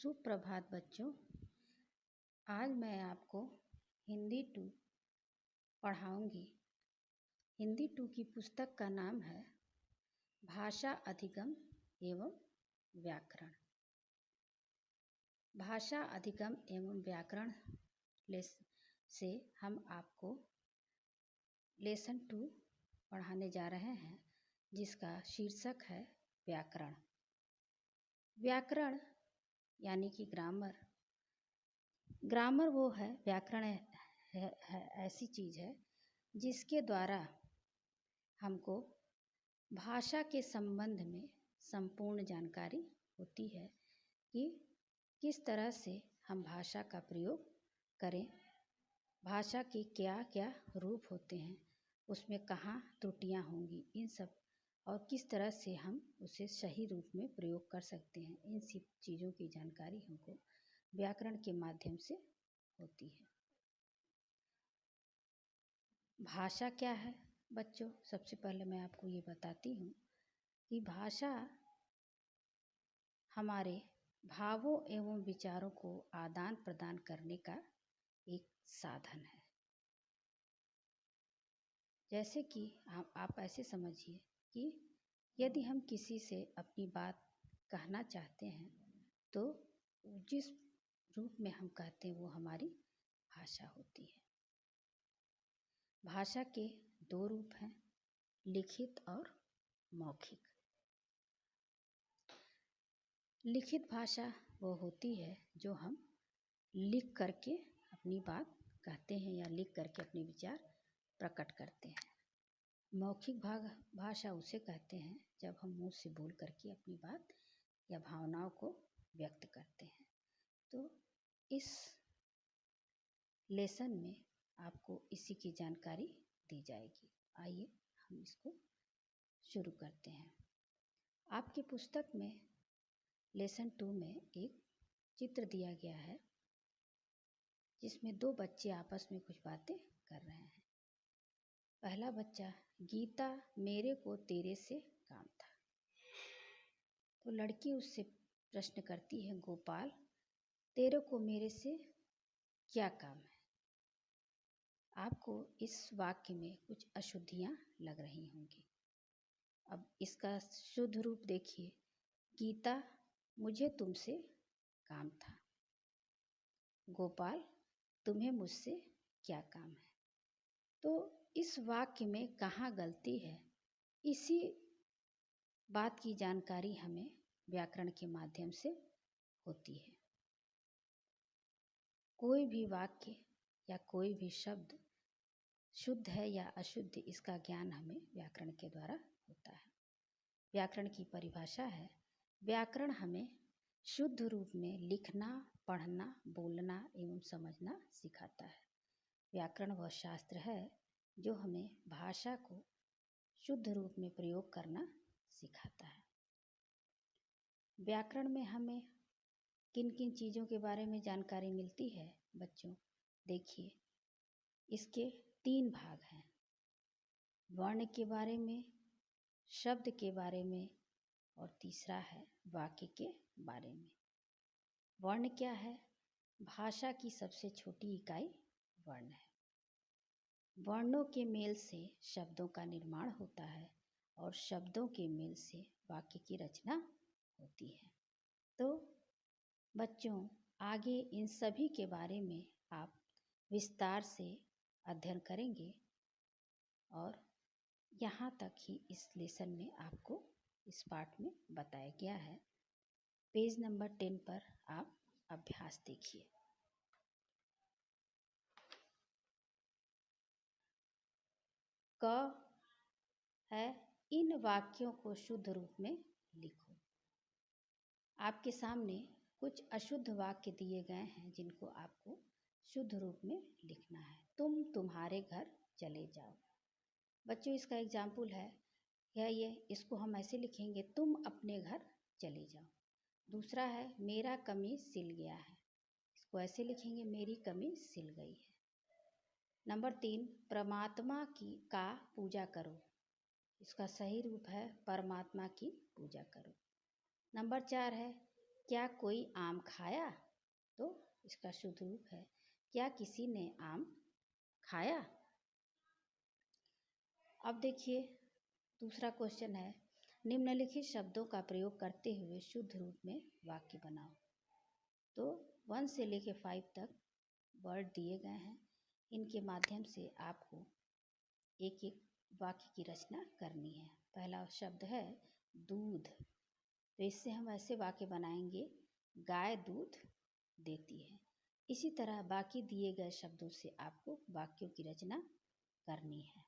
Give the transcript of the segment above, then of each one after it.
सुप्रभात बच्चों। आज मैं आपको हिंदी 2 पढ़ाऊंगी। हिंदी 2 की पुस्तक का नाम है भाषा अधिगम एवं व्याकरण। भाषा अधिगम एवं व्याकरण से हम आपको लेसन 2 पढ़ाने जा रहे हैं, जिसका शीर्षक है व्याकरण। व्याकरण यानी कि ग्रामर। ग्रामर वो है, व्याकरण है ऐसी चीज़ है जिसके द्वारा हमको भाषा के संबंध में संपूर्ण जानकारी होती है कि किस तरह से हम भाषा का प्रयोग करें, भाषा के क्या क्या रूप होते हैं, उसमें कहाँ त्रुटियाँ होंगी, इन सब, और किस तरह से हम उसे सही रूप में प्रयोग कर सकते हैं। इन सब चीज़ों की जानकारी हमको व्याकरण के माध्यम से होती है। भाषा क्या है बच्चों? सबसे पहले मैं आपको ये बताती हूँ कि भाषा हमारे भावों एवं विचारों को आदान प्रदान करने का एक साधन है। जैसे कि आप ऐसे समझिए कि यदि हम किसी से अपनी बात कहना चाहते हैं तो जिस रूप में हम कहते हैं वो हमारी भाषा होती है। भाषा के 2 रूप हैं, लिखित और मौखिक। लिखित भाषा वो होती है जो हम लिख करके अपनी बात कहते हैं या लिख करके अपने विचार प्रकट करते हैं। मौखिक भाषा उसे कहते हैं जब हम मुंह से बोल करके अपनी बात या भावनाओं को व्यक्त करते हैं। तो इस लेसन में आपको इसी की जानकारी दी जाएगी। आइए हम इसको शुरू करते हैं। आपकी पुस्तक में लेसन 2 में एक चित्र दिया गया है जिसमें 2 बच्चे आपस में कुछ बातें कर रहे हैं। पहला बच्चा, गीता मेरे को तेरे से काम था। तो लड़की उससे प्रश्न करती है, गोपाल तेरे को मेरे से क्या काम है? आपको इस वाक्य में कुछ अशुद्धियाँ लग रही होंगी। अब इसका शुद्ध रूप देखिए, गीता मुझे तुमसे काम था, गोपाल तुम्हें मुझसे क्या काम है? तो इस वाक्य में कहाँ गलती है, इसी बात की जानकारी हमें व्याकरण के माध्यम से होती है। कोई भी वाक्य या कोई भी शब्द शुद्ध है या अशुद्ध, इसका ज्ञान हमें व्याकरण के द्वारा होता है। व्याकरण की परिभाषा है, व्याकरण हमें शुद्ध रूप में लिखना, पढ़ना, बोलना एवं समझना सिखाता है। व्याकरण वह शास्त्र है जो हमें भाषा को शुद्ध रूप में प्रयोग करना सिखाता है। व्याकरण में हमें किन किन चीज़ों के बारे में जानकारी मिलती है बच्चों? देखिए, इसके 3 भाग हैं, वर्ण के बारे में, शब्द के बारे में, और तीसरा है वाक्य के बारे में। वर्ण क्या है? भाषा की सबसे छोटी इकाई वर्ण है। वर्णों के मेल से शब्दों का निर्माण होता है और शब्दों के मेल से वाक्य की रचना होती है। तो बच्चों, आगे इन सभी के बारे में आप विस्तार से अध्ययन करेंगे और यहाँ तक ही इस लेसन में आपको इस पाठ में बताया गया है। पेज नंबर 10 पर आप अभ्यास देखिए। क है, इन वाक्यों को शुद्ध रूप में लिखो। आपके सामने कुछ अशुद्ध वाक्य दिए गए हैं जिनको आपको शुद्ध रूप में लिखना है। तुम तुम्हारे घर चले जाओ। बच्चों, इसका एग्जाम्पल है ये इसको हम ऐसे लिखेंगे, तुम अपने घर चले जाओ। दूसरा है, मेरा कमीज सिल गया है। इसको ऐसे लिखेंगे, मेरी कमीज सिल गई है। नंबर 3, परमात्मा का पूजा करो। इसका सही रूप है, परमात्मा की पूजा करो। नंबर 4 है, क्या कोई आम खाया? तो इसका शुद्ध रूप है क्या किसी ने आम खाया? अब देखिए दूसरा क्वेश्चन है, निम्नलिखित शब्दों का प्रयोग करते हुए शुद्ध रूप में वाक्य बनाओ। तो 1 से लेकर 5 तक वर्ड दिए गए हैं, इनके माध्यम से आपको एक एक वाक्य की रचना करनी है। पहला शब्द है दूध, तो इससे हम ऐसे वाक्य बनाएंगे, गाय दूध देती है। इसी तरह बाकी दिए गए शब्दों से आपको वाक्यों की रचना करनी है।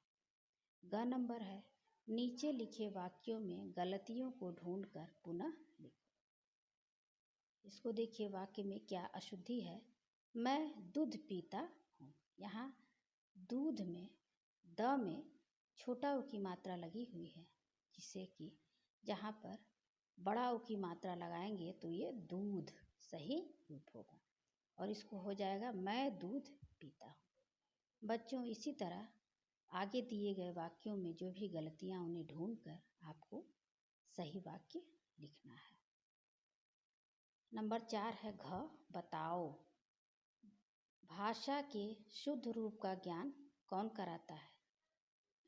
ग नंबर है, नीचे लिखे वाक्यों में गलतियों को ढूंढकर पुनः लिखो। इसको देखिए, वाक्य में क्या अशुद्धि है। मैं दूध पीता हूँ, यहाँ दूध में द में छोटा ऊ की मात्रा लगी हुई है, जिससे कि जहाँ पर बड़ा ऊ की मात्रा लगाएंगे तो ये दूध सही रूप होगा और इसको हो जाएगा मैं दूध पीता हूँ। बच्चों इसी तरह आगे दिए गए वाक्यों में जो भी गलतियाँ उन्हें ढूंढकर आपको सही वाक्य लिखना है। नंबर 4 है घ, बताओ। भाषा के शुद्ध रूप का ज्ञान कौन कराता है?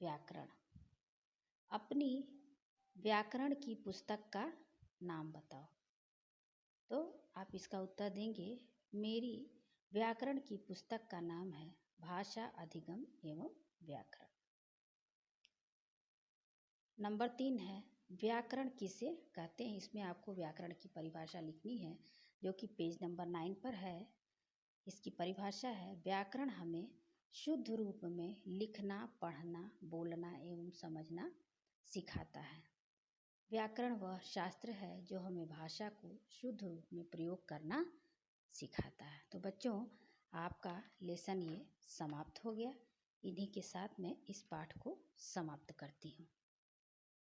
व्याकरण। अपनी व्याकरण की पुस्तक का नाम बताओ। तो आप इसका उत्तर देंगे, मेरी व्याकरण की पुस्तक का नाम है भाषा अधिगम एवं व्याकरण। नंबर 3 है व्याकरण किसे कहते हैं? इसमें आपको व्याकरण की परिभाषा लिखनी है, जो कि पेज नंबर 9 पर है। इसकी परिभाषा है, व्याकरण हमें शुद्ध रूप में लिखना, पढ़ना, बोलना एवं समझना सिखाता है। व्याकरण वह शास्त्र है जो हमें भाषा को शुद्ध रूप में प्रयोग करना सिखाता है। तो बच्चों आपका लेसन ये समाप्त हो गया। इन्हीं के साथ मैं इस पाठ को समाप्त करती हूँ।